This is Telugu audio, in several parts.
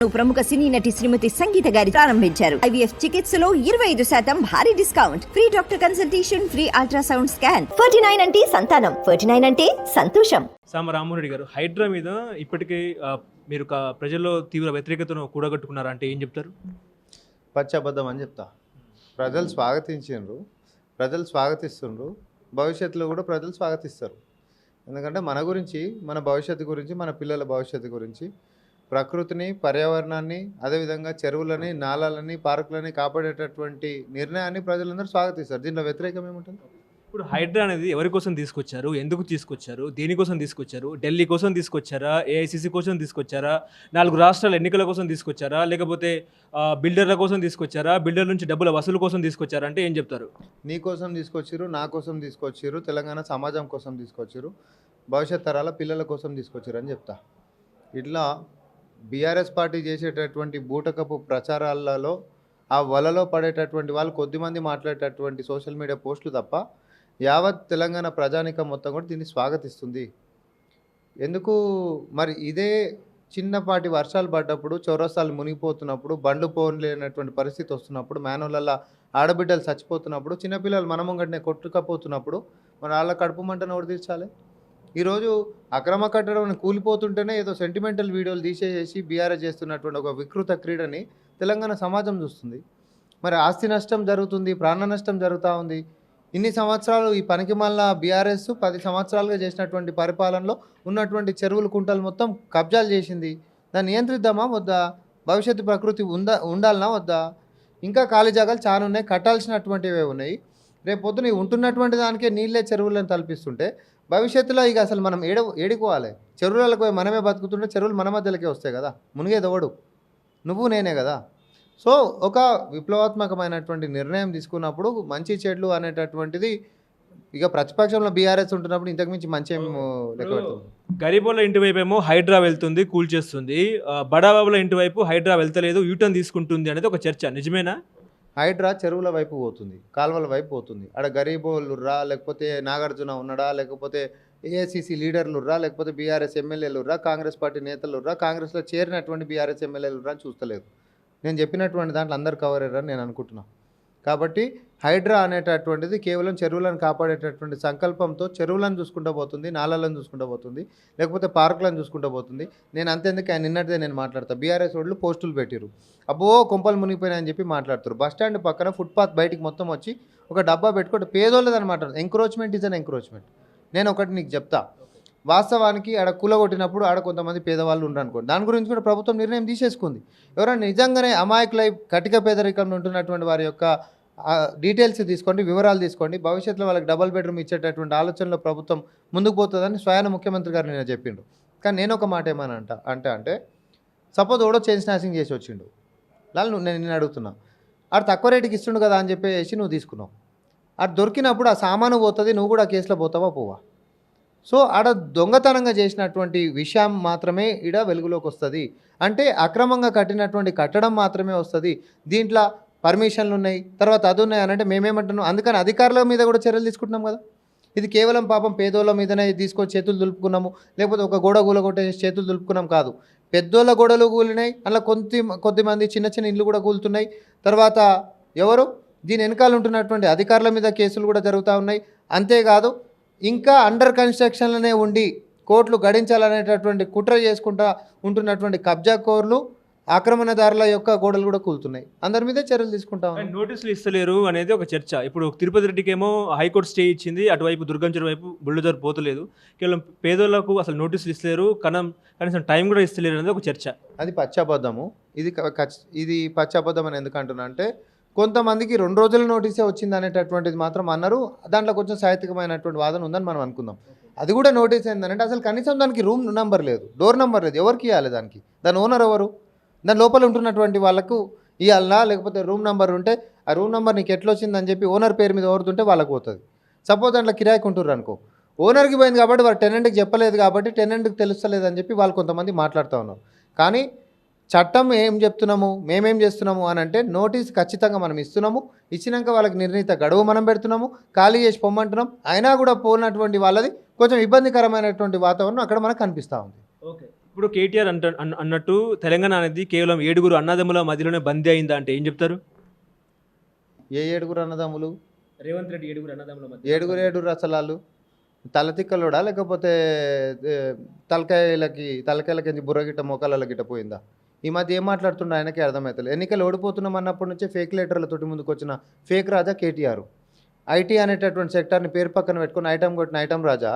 ప్రముఖ సినీ నటి శ్రీమతి సంగీత గారి ప్రారంభించారు. IVF చికిత్సలో 25% భారీ discount, free doctor consultation, free ultrasound scan. 49 అంటే సంతానం, 49 అంటే సంతోషం. సామ రామ్మోహన్ గారు, హైడ్రా మీద ఇప్పటికే మీరు ప్రజల్లో తీవ్ర వ్యతిరేకతను కూడగట్టుకున్నారా అంటే ఏం చెప్తారు? పచ్చబద్ధం అని చెప్తా. ప్రజలు స్వాగతించారు, ప్రజలు స్వాగతిస్తుండ్రు, భవిష్యత్తులో కూడా ప్రజలు స్వాగతిస్తారు. ఎందుకంటే మన గురించి, మన భవిష్యత్తు గురించి, మన పిల్లల భవిష్యత్తు గురించి, ప్రకృతిని, పర్యావరణాన్ని, అదేవిధంగా చెరువులని, నాళాలని, పార్కులని కాపాడేటటువంటి నిర్ణయాన్ని ప్రజలందరూ స్వాగతిస్తారు. దీనిలో వ్యతిరేకం ఏముంటుంది? ఇప్పుడు హైడ్రా అనేది ఎవరి కోసం తీసుకొచ్చారు, ఎందుకు తీసుకొచ్చారు, దేనికోసం తీసుకొచ్చారు? ఢిల్లీ కోసం తీసుకొచ్చారా, ఏఐసిసి కోసం తీసుకొచ్చారా, 4 రాష్ట్రాల ఎన్నికల కోసం తీసుకొచ్చారా, లేకపోతే బిల్డర్ల కోసం తీసుకొచ్చారా, బిల్డర్ నుంచి డబ్బుల వసూలు కోసం తీసుకొచ్చారా అంటే ఏం చెప్తారు? నీ కోసం తీసుకొచ్చారు, నా కోసం తీసుకొచ్చారు, తెలంగాణ సమాజం కోసం తీసుకొచ్చారు, భవిష్యత్ తరాల పిల్లల కోసం తీసుకొచ్చారు అని చెప్తా. ఇట్లా బీఆర్ఎస్ పార్టీ చేసేటటువంటి బూటకపు ప్రచారాలలో ఆ వలలో పడేటటువంటి వాళ్ళు కొద్దిమంది మాట్లాడేటటువంటి సోషల్ మీడియా పోస్టులు తప్ప యావత్ తెలంగాణ ప్రజానికం మొత్తం కూడా దీన్ని స్వాగతిస్తుంది. ఎందుకు మరి ఇదే చిన్నపాటి వర్షాలు పడ్డప్పుడు, చౌరస్తాలు మునిగిపోతున్నప్పుడు, బండ్లు పోలేనటువంటి పరిస్థితి వస్తున్నప్పుడు, మ్యానువల్ల ఆడబిడ్డలు చచ్చిపోతున్నప్పుడు, చిన్నపిల్లలు మన ముంగటనే కొట్టుకపోతున్నప్పుడు మరి వాళ్ళ కడుపు మంటను ఎవరు తీర్చాలి? ఈరోజు అక్రమ కట్టడం కూలిపోతుంటేనే ఏదో సెంటిమెంటల్ వీడియోలు తీసేసి బీఆర్ఎస్ చేస్తున్నటువంటి ఒక వికృత క్రీడని తెలంగాణ సమాజం చూస్తుంది. మరి ఆస్తి నష్టం జరుగుతుంది, ప్రాణ నష్టం జరుగుతూ ఉంది. ఇన్ని సంవత్సరాలు ఈ పనికి మళ్ళా బీఆర్ఎస్ 10 సంవత్సరాలుగా చేసినటువంటి పరిపాలనలో ఉన్నటువంటి చెరువులు, కుంటలు మొత్తం కబ్జాలు చేసింది. దాన్ని నియంత్రిద్దామా వద్దా? భవిష్యత్తు ప్రకృతి ఉండాలనా వద్దా? ఇంకా ఖాళీ జాగాలు చాలా ఉన్నాయి, కట్టాల్సినటువంటివే ఉన్నాయి. రేపు పొద్దున ఉంటున్నటువంటి దానికే నీళ్ళే చెరువులను తలపిస్తుంటే భవిష్యత్తులో ఇక అసలు మనం ఏడుకోవాలి. చెరువులకు పోయి మనమే బతుకుతుంటే చెరువులు మన మధ్యలోకే వస్తాయి కదా, మునిగేదవడు నువ్వు నేనే కదా. సో ఒక విప్లవాత్మకమైనటువంటి నిర్ణయం తీసుకున్నప్పుడు మంచి చెడ్లు అనేటటువంటిది ఇక ప్రతిపక్షంలో బీఆర్ఎస్ ఉంటున్నప్పుడు ఇంతకుమించి మంచి ఏం లెక్క పెడుతుంది. గరీబోళ్ళ ఇంటి వైపు ఏమో హైడ్రా వెళ్తుంది, కూల్ చేస్తుంది, బడాబాబుల ఇంటి వైపు హైడ్రా వెళ్తలేదు, యూటర్న్ తీసుకుంటుంది అనేది ఒక చర్చ. నిజమేనా? హైడ్రా చెరువుల వైపు పోతుంది, కాలువల వైపు పోతుంది. ఆడ గరీబోళ్ళుర్రా, లేకపోతే నాగార్జున ఉన్నాడా, లేకపోతే ఏఐసిసి లీడర్లుర్రా, లేకపోతే బీఆర్ఎస్ ఎమ్మెల్యేలుర్రా, కాంగ్రెస్ పార్టీ నేతలుర్రా, కాంగ్రెస్లో చేరినటువంటి బీఆర్ఎస్ ఎమ్మెల్యేలుర్రా అని చూస్తలేదు. నేను చెప్పినటువంటి దాంట్లో అందరు కవర్ అయ్యారని నేను అనుకుంటున్నాను. కాబట్టి హైడ్రా అనేటటువంటిది కేవలం చెరువులను కాపాడేటటువంటి సంకల్పంతో చెరువులను చూసుకుంటూ పోతుంది, నాళాలను చూసుకుంటూ పోతుంది, లేకపోతే పార్కులను చూసుకుంటూ పోతుంది. నేను అంతేందుకు ఆయన నిన్నటిదే నేను మాట్లాడతాను. బీఆర్ఎస్ వాళ్ళు పోస్టులు పెట్టిరు, అబ్బో కొంపలు మునిగిపోయినాయని చెప్పి మాట్లాడుతారు. బస్టాండ్ పక్కన ఫుట్పాత్ బయటికి మొత్తం వచ్చి ఒక డబ్బా పెట్టుకుంటే పేదోళ్ళదని మాట్లాడతారు. Encroachment is an encroachment. నేను ఒకటి నీకు చెప్తా, వాస్తవానికి ఆడ కూలగొట్టినప్పుడు ఆడ కొంతమంది పేదవాళ్ళు ఉండరు అనుకోండి, దాని గురించి కూడా ప్రభుత్వం నిర్ణయం తీసేసుకుంది. ఎవరైనా నిజంగానే అమాయకులై కటిక పేదరికంలో ఉంటున్నటువంటి వారి యొక్క డీటెయిల్స్ తీసుకోండి, వివరాలు తీసుకోండి, భవిష్యత్తులో వాళ్ళకి డబుల్ బెడ్రూమ్ ఇచ్చేటటువంటి ఆలోచనలో ప్రభుత్వం ముందుకు పోతుందని స్వయాన ముఖ్యమంత్రి గారు నేను చెప్పిండు. కానీ నేను ఒక మాట ఏమని అంటే సపోజ్ ఓడో చైన్ స్నాచింగ్ చేసి వచ్చిండు, నేను అడుగుతున్నా, ఆడు తక్కువ రేటుకి ఇస్తుండు కదా అని చెప్పేసి నువ్వు తీసుకున్నావు. ఆడు దొరికినప్పుడు ఆ సామాను పోతుంది, నువ్వు కూడా ఆ కేసులో పోతావా పోవా? సో ఆడ దొంగతనంగా చేసినటువంటి విషయం మాత్రమే ఈడ వెలుగులోకి వస్తుంది. అంటే అక్రమంగా కట్టినటువంటి కట్టడం మాత్రమే వస్తుంది. దీంట్లో పర్మిషన్లు ఉన్నాయి, తర్వాత అది ఉన్నాయి అని అంటే మేమేమంటున్నాం. అందుకని అధికారుల మీద కూడా చర్యలు తీసుకుంటున్నాం కదా. ఇది కేవలం పాపం పేదోళ్ళ మీదనే తీసుకొచ్చి చేతులు దులుపుకున్నాము, లేకపోతే ఒక గోడ కూలగొట్టేసి చేతులు దులుపుకున్నాం కాదు. పెద్దోళ్ళ గోడలు కూలినాయి, అలా కొద్దిమంది చిన్న చిన్న ఇళ్ళు కూడా కూలుతున్నాయి. తర్వాత ఎవరు దీని వెనకాల ఉంటున్నటువంటి అధికారుల మీద కేసులు కూడా జరుగుతూ ఉన్నాయి. అంతేకాదు ఇంకా అండర్ కన్స్ట్రక్షన్లోనే ఉండి కోట్లు గడించాలనేటటువంటి కుట్ర చేసుకుంటా ఉంటున్నటువంటి కబ్జా కోర్లు, ఆక్రమణదారుల యొక్క గోడలు కూడా కూలుతున్నాయి. అందరి మీద చర్యలు తీసుకుంటాం. నోటీసులు ఇస్తలేరు అనేది ఒక చర్చ. ఇప్పుడు తిరుపతి రెడ్డికి ఏమో హైకోర్టు స్టే ఇచ్చింది, అటువైపు దుర్గంచెరు వైపు బుల్డోజర్ పోతలేదు. కేవలం పేదోళ్లకు అసలు నోటీసులు ఇస్తలేరు, కనీసం టైం కూడా ఇస్తలేరు అనేది ఒక చర్చ. అది పచ్చబద్ధము. ఇది పచ్చబద్ధం అని ఎందుకు అంటున్నా అంటే కొంతమందికి 2 రోజుల నోటీసే వచ్చింది అనేటటువంటిది మాత్రం అన్నారు. దాంట్లో కొంచెం సాహిత్యకమైనటువంటి వాదన ఉందని మనం అనుకుందాం. అది కూడా నోటీస్ ఏంటంటే అసలు కనీసం దానికి రూమ్ నెంబర్ లేదు, డోర్ నెంబర్ లేదు. ఎవరికి ఇవ్వాలి దానికి? దాని ఓనర్ ఎవరు? దాని లోపల ఉంటున్నటువంటి వాళ్ళకు ఇవ్వాలనా, లేకపోతే రూమ్ నెంబర్ ఉంటే ఆ రూమ్ నెంబర్ నీకు ఎట్లా వచ్చిందని చెప్పి ఓనర్ పేరు మీద ఓరుతుంటే వాళ్ళకు పోతుంది. సపోజ్ దాంట్లో కిరాయికి ఉంటుర్రు అనుకో, ఓనర్కి పోయింది కాబట్టి వారు టెనెంట్కి చెప్పలేదు కాబట్టి టెనెంట్కి తెలుస్తలేదు అని చెప్పి వాళ్ళు కొంతమంది మాట్లాడుతూ ఉన్నారు. కానీ చట్టం ఏం చెప్తున్నాము, మేమేం చేస్తున్నాము అని అంటే నోటీస్ ఖచ్చితంగా మనం ఇస్తున్నాము, ఇచ్చినాక వాళ్ళకి నిర్ణీత గడువు మనం పెడుతున్నాము, ఖాళీ చేసి పొమ్మంటున్నాం. అయినా కూడా పోయినటువంటి వాళ్ళది కొంచెం ఇబ్బందికరమైనటువంటి వాతావరణం అక్కడ మనకు కనిపిస్తూ ఉంది. ఓకే. ఇప్పుడు కేటీఆర్ అన్నట్టు తెలంగాణ అనేది కేవలం 7 అన్నదమ్ముల మధ్యలోనే బందీ అయిందా అంటే ఏం చెప్తారు? ఏ 7 అన్నదమ్ములు? రేవంత్ రెడ్డి 7 అన్నదమ్ముల మధ్య 7 రసలాలు తలతిక్కలోడా లేకపోతే ఏ, తలకాయలకి బుర్ర గిట్ట మోకాళ్ళ గిట్ట పోయిందా? ఈ మధ్య ఏం మాట్లాడుతుండో ఆయనకే అర్థమవుతలేదు. ఎన్నికలు ఓడిపోతున్నాం అన్నప్పటి నుంచే ఫేక్ లీటర్లతోటి ముందుకు వచ్చిన ఫేక్ రాజా కేటీఆర్. ఐటీ అనేటటువంటి సెక్టార్ని పేరు పక్కన పెట్టుకొని ఐటమ్ కొట్టిన ఐటమ్ రాజా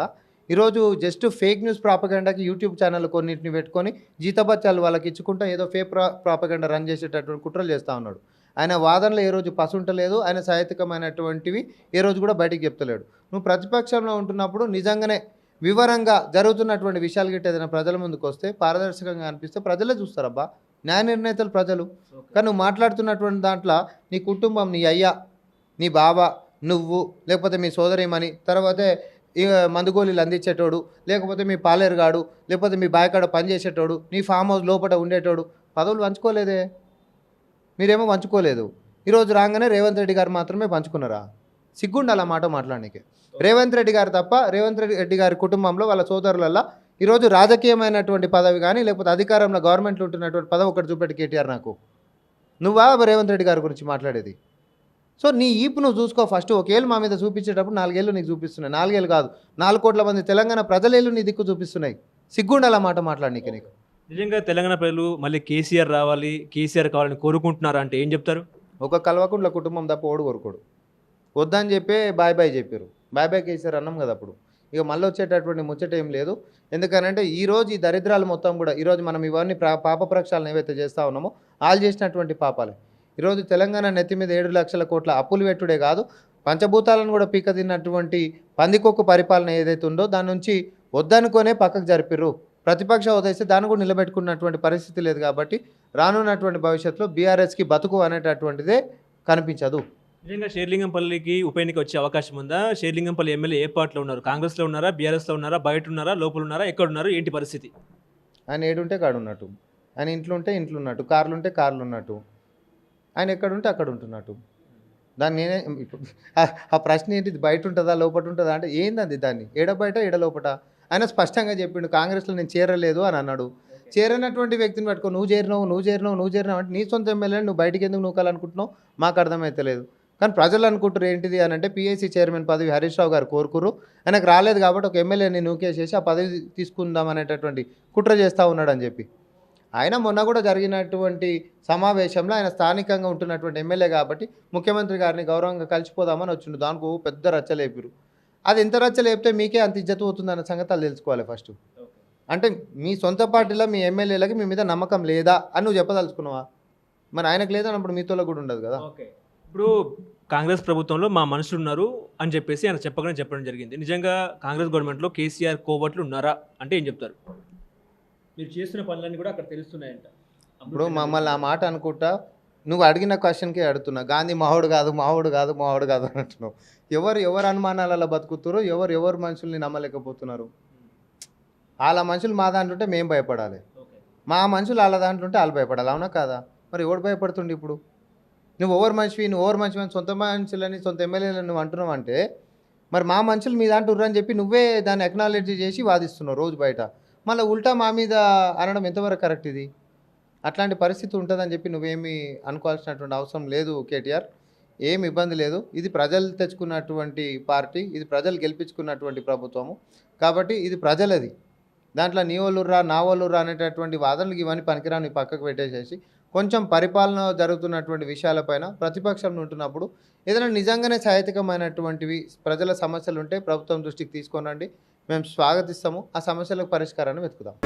ఈరోజు జస్ట్ ఫేక్ న్యూస్ ప్రాపగండాకి యూట్యూబ్ ఛానల్ కొన్నింటిని పెట్టుకొని జీతబత్యాలు వాళ్ళకి ఇచ్చుకుంటా ఏదో ఫేక్ ప్రాపగండా రన్ చేసేటటువంటి కుట్రలు చేస్తూ ఉన్నాడు. ఆయన వాదనలో ఏ రోజు పసుంటలేదు, ఆయన సాహిత్యకమైనటువంటివి ఏ రోజు కూడా బయటికి చెప్తలేడు. నువ్వు ప్రతిపక్షంలో ఉంటున్నప్పుడు నిజంగానే వివరంగా జరుగుతున్నటువంటి విషయాలు గిట్ట ఏదైనా ప్రజల ముందుకు వస్తే పారదర్శకంగా అనిపిస్తే ప్రజలే చూస్తారబ్బా, న్యాయ నిర్ణేతలు ప్రజలు. కానీ నువ్వు మాట్లాడుతున్నటువంటి దాంట్లో నీ కుటుంబం, నీ అయ్య, నీ బావ, నువ్వు, లేకపోతే మీ సోదరిమణి, తర్వాతే ఈ మందుగోళీలు అందించేటోడు, లేకపోతే మీ పాలేరుగాడు, లేకపోతే మీ బాయకాడ పనిచేసేటోడు, నీ ఫామ్ హౌస్ లోపల ఉండేటోడు పదవులు పంచుకోలేదే. మీరేమో పంచుకోలేదు. ఈరోజు రాగానే రేవంత్ రెడ్డి గారు మాత్రమే పంచుకున్నారా? సిగ్గుండాలి అలా మాట మాట్లాడడానికి. రేవంత్ రెడ్డి గారు తప్ప రేవంత్ రెడ్డి గారి కుటుంబంలో వాళ్ళ సోదరులల్లో ఈరోజు రాజకీయమైనటువంటి పదవి కానీ లేకపోతే అధికారంలో గవర్నమెంట్లో ఉంటున్నటువంటి పదవి ఒకటి చూపెట్టి కేటీఆర్ నాకు. నువ్వా రేవంత్ రెడ్డి గారి గురించి మాట్లాడేది? సో నీ ఈపు నువ్వు చూసుకో ఫస్ట్. ఒకేళ్ళు మా మీద చూపించేటప్పుడు 4 ఏళ్ళు నీకు చూపిస్తున్నాయి. 4 ఏళ్ళు కాదు, 4 కోట్ల మంది తెలంగాణ ప్రజలేళ్ళు నీ దిక్కు చూపిస్తున్నాయి. సిగ్గుండాలి మాట మాట్లాడనీకి నీకు. నిజంగా తెలంగాణ ప్రజలు మళ్ళీ కేసీఆర్ రావాలి, కేసీఆర్ కావాలని కోరుకుంటున్నారా అంటే ఏం చెప్తారు? ఒక కల్వకుంట్ల కుటుంబం తప్ప ఓడు కొరుకోడు. వద్దని చెప్పే బాయ్ బాయ్ చెప్పారు. బాయ్ బాయ్ కేసీఆర్ అన్నాం కదా అప్పుడు. ఇక మళ్ళీ వచ్చేటటువంటి ముచ్చట ఏం లేదు. ఎందుకనంటే ఈరోజు ఈ దరిద్రాలు మొత్తం కూడా ఈరోజు మనం ఇవన్నీ పాప ప్రక్షాళన ఏవైతే చేస్తూ ఉన్నామో వాళ్ళు చేసినటువంటి పాపాలే. ఈరోజు తెలంగాణ నెత్తి మీద 7 లక్షల కోట్ల అప్పులు పెట్టుడే కాదు, పంచభూతాలను కూడా పీక తిన్నటువంటి పందికొక్కు పరిపాలన ఏదైతే ఉందో దాని నుంచి వద్దనుకొనే పక్కకు జరిపిర్రు. ప్రతిపక్ష హోదా దాన్ని కూడా నిలబెట్టుకున్నటువంటి పరిస్థితి లేదు. కాబట్టి రానున్నటువంటి భవిష్యత్తులో బీఆర్ఎస్కి బతుకు అనేటటువంటిదే కనిపించదు. నిజంగా షేర్లింగంపల్లికి ఉప ఎన్నిక వచ్చే అవకాశం ఉందా? షేర్లింగంపల్లి ఎమ్మెల్యే ఏ పార్టీలో ఉన్నారు? కాంగ్రెస్లో ఉన్నారా, బీఆర్ఎస్లో ఉన్నారా, బయట ఉన్నారా, లోపల ఉన్నారా, ఎక్కడ ఉన్నారు, ఏంటి పరిస్థితి? ఆయన ఏడుంటే కాడు ఉన్నట్టు, ఆయన ఇంట్లో ఉంటే ఇంట్లో ఉన్నట్టు, కార్లు ఉంటే కార్లు ఉన్నట్టు, ఆయన ఎక్కడుంటే అక్కడ ఉంటున్నట్టు. దాన్ని నేనే ఆ ప్రశ్న ఏంటిది, బయట ఉంటుందా లోపల ఉంటుందా అంటే ఏందంది దాన్ని? ఏడ బయట ఏడ లోపట. ఆయన స్పష్టంగా చెప్పిండు కాంగ్రెస్లో నేను చేరలేదు అని అన్నాడు. చేరినటువంటి వ్యక్తిని పట్టుకో నువ్వు చేరినావు అంటే నీ సొంత ఎమ్మెల్యేని నువ్వు బయటికి ఎందుకు నూకాలనుకుంటున్నావు మాకు అర్థమైతలేదు. కానీ ప్రజలు అనుకుంటారు ఏంటిది అని అంటే పిఎస్సి చైర్మన్ పదవి హరీష్ రావు గారు కోరుకురు, ఆయనకు రాలేదు కాబట్టి ఒక ఎమ్మెల్యేని నూకేసేసి ఆ పదవి తీసుకుందాం అనేటటువంటి కుట్ర చేస్తూ ఉన్నాడు అని చెప్పి. ఆయన మొన్న కూడా జరిగినటువంటి సమావేశంలో ఆయన స్థానికంగా ఉంటున్నటువంటి ఎమ్మెల్యే కాబట్టి ముఖ్యమంత్రి గారిని గౌరవంగా కలిసిపోదామని వచ్చిండు. దానికి పెద్ద రచ్చలేపిరు. అది ఎంత రచ్చలేపితే మీకే అంత ఇజ్జత్ అవుతుందన్న సంగతి తెలుసుకోవాలి ఫస్ట్. అంటే మీ సొంత పార్టీలో మీ ఎమ్మెల్యేలకి మీ మీద నమ్మకం లేదా అని నువ్వు చెప్పదలుచుకున్నావా? మరి ఆయనకు లేదన్నప్పుడు మీతోలో కూడా ఉండదు కదా. ఇప్పుడు కాంగ్రెస్ ప్రభుత్వంలో మా మనుషులు ఉన్నారు అని చెప్పేసి ఆయన చెప్పడం జరిగింది. నిజంగా కాంగ్రెస్ గవర్నమెంట్లో కేసీఆర్ కోవట్లు ఉన్నారా అంటే ఏం చెప్తారు? మీరు చేస్తున్న పనులన్నీ కూడా అక్కడ తెలుస్తున్నాయంట. ఇప్పుడు మమ్మల్ని ఆ మాట అనుకుంటా నువ్వు అడిగిన క్వశ్చన్కే అడుగుతున్నా. గాంధీ మావాడు కాదు అని అంటున్నావు. ఎవరు అనుమానాలలో బతుకుతారో ఎవరు మనుషుల్ని నమ్మలేకపోతున్నారు. వాళ్ళ మనుషులు మా దాంట్లో ఉంటే మేము భయపడాలి, మా మనుషులు వాళ్ళ దాంట్లో ఉంటే వాళ్ళు భయపడాలి. అవునా కాదా? మరి ఎవడు భయపడుతుండే ఇప్పుడు? నువ్వు ఓవర్ మనిషివి సొంత మనుషులని సొంత ఎమ్మెల్యేలని నువ్వు అంటున్నావు అంటే మరి మా మనుషులు మీ దాంట్లో ఉర్రని చెప్పి నువ్వే దాన్ని ఎక్నాలజీ చేసి వాదిస్తున్నావు రోజు బయట. మళ్ళీ ఉల్టా మా మీద అనడం ఎంతవరకు కరెక్ట్? ఇది అట్లాంటి పరిస్థితి ఉంటుందని చెప్పి నువ్వేమీ అనుకోవాల్సినటువంటి అవసరం లేదు కేటీఆర్. ఏమి ఇబ్బంది లేదు. ఇది ప్రజలు తెచ్చుకున్నటువంటి పార్టీ, ఇది ప్రజలు గెలిపించుకున్నటువంటి ప్రభుత్వము కాబట్టి ఇది ప్రజలది. దాంట్లో నీ వాళ్ళుర్రా నా వాళ్ళుర్రా అనేటటువంటి వాదనలు ఇవన్నీ పనికిరాని పక్కకు పెట్టేసేసి కొంచెం పరిపాలన జరుగుతున్నటువంటి విషయాలపైన ప్రతిపక్షంలో ఉంటున్నప్పుడు ఏదైనా నిజంగానే సాహిత్యకమైనటువంటివి ప్రజల సమస్యలు ఉంటే ప్రభుత్వం దృష్టికి తీసుకొనండి, మేము స్వాగతిస్తాము. ఆ సమస్యలకు పరిష్కారాన్ని వెతుకుదాం.